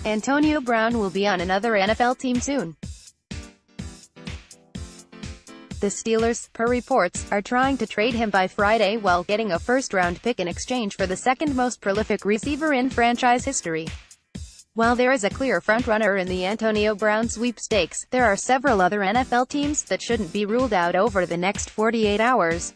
Antonio Brown will be on another NFL team soon. The Steelers, per reports, are trying to trade him by Friday while getting a first-round pick in exchange for the second most prolific receiver in franchise history. While there is a clear frontrunner in the Antonio Brown Sweepstakes, there are several other NFL teams that shouldn't be ruled out over the next 48 hours.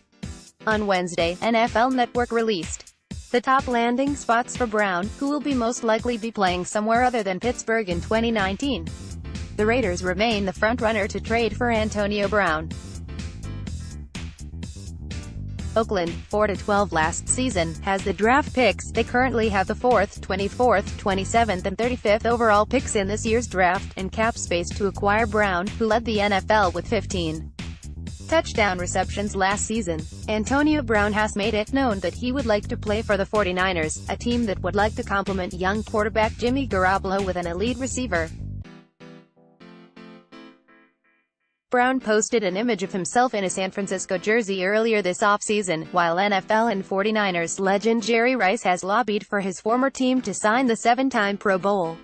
On Wednesday, NFL Network released the top landing spots for Brown, who will most likely be playing somewhere other than Pittsburgh in 2019. The Raiders remain the frontrunner to trade for Antonio Brown. Oakland, 4-12 last season, has the draft picks. They currently have the 4th, 24th, 27th and 35th overall picks in this year's draft, and cap space to acquire Brown, who led the NFL with 15 touchdown receptions last season. Antonio Brown has made it known that he would like to play for the 49ers, a team that would like to complement young quarterback Jimmy Garoppolo with an elite receiver. Brown posted an image of himself in a San Francisco jersey earlier this offseason, while NFL and 49ers legend Jerry Rice has lobbied for his former team to sign the 7-time Pro Bowl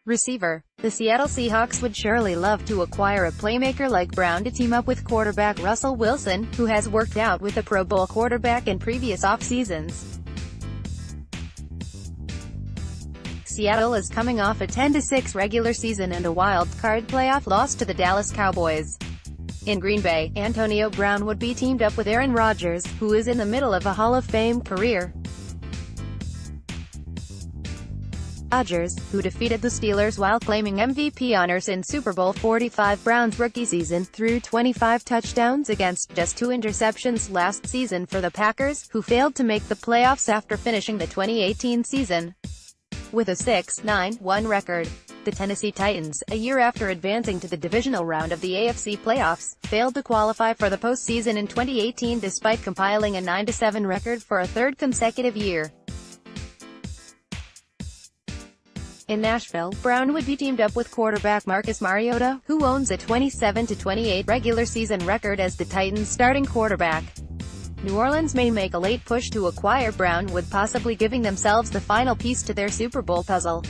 receiver. The Seattle Seahawks would surely love to acquire a playmaker like Brown to team up with quarterback Russell Wilson, who has worked out with a Pro Bowl quarterback in previous off-seasons. Seattle is coming off a 10-6 regular season and a wild-card playoff loss to the Dallas Cowboys. In Green Bay, Antonio Brown would be teamed up with Aaron Rodgers, who is in the middle of a Hall of Fame career. Rodgers, who defeated the Steelers while claiming MVP honors in Super Bowl 45. Brown's rookie season, threw 25 touchdowns against just 2 interceptions last season for the Packers, who failed to make the playoffs after finishing the 2018 season with a 6-9-1 record. The Tennessee Titans, a year after advancing to the divisional round of the AFC playoffs, failed to qualify for the postseason in 2018 despite compiling a 9-7 record for a third consecutive year. In Nashville, Brown would be teamed up with quarterback Marcus Mariota, who owns a 27-28 regular season record as the Titans' starting quarterback. New Orleans may make a late push to acquire Brown, with possibly giving themselves the final piece to their Super Bowl puzzle.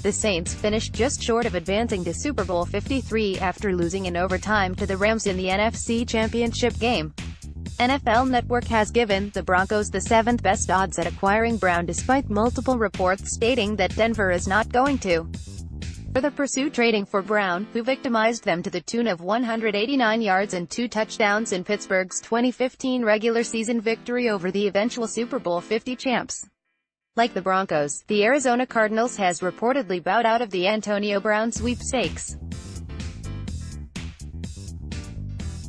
The Saints finished just short of advancing to Super Bowl 53 after losing in overtime to the Rams in the NFC Championship game. NFL Network has given the Broncos the 7th best odds at acquiring Brown despite multiple reports stating that Denver is not going to further pursue trading for Brown, who victimized them to the tune of 189 yards and 2 touchdowns in Pittsburgh's 2015 regular season victory over the eventual Super Bowl 50 champs. Like the Broncos, the Arizona Cardinals has reportedly bowed out of the Antonio Brown Sweepstakes.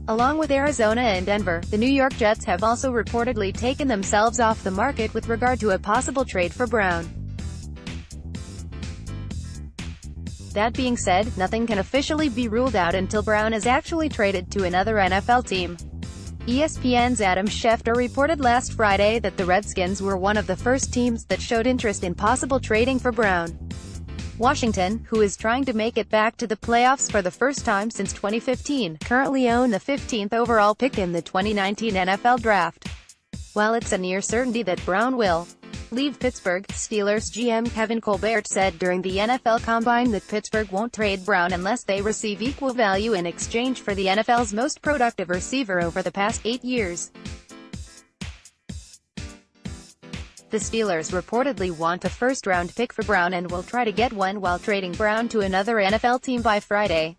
Along with Arizona and Denver, the New York Jets have also reportedly taken themselves off the market with regard to a possible trade for Brown. That being said, nothing can officially be ruled out until Brown is actually traded to another NFL team. ESPN's Adam Schefter reported last Friday that the Redskins were one of the first teams that showed interest in possible trading for Brown. Washington, who is trying to make it back to the playoffs for the first time since 2015, currently own the 15th overall pick in the 2019 NFL Draft. While it's a near certainty that Brown will leave Pittsburgh, Steelers GM Kevin Colbert said during the NFL Combine that Pittsburgh won't trade Brown unless they receive equal value in exchange for the NFL's most productive receiver over the past 8 years. The Steelers reportedly want a first-round pick for Brown and will try to get one while trading Brown to another NFL team by Friday.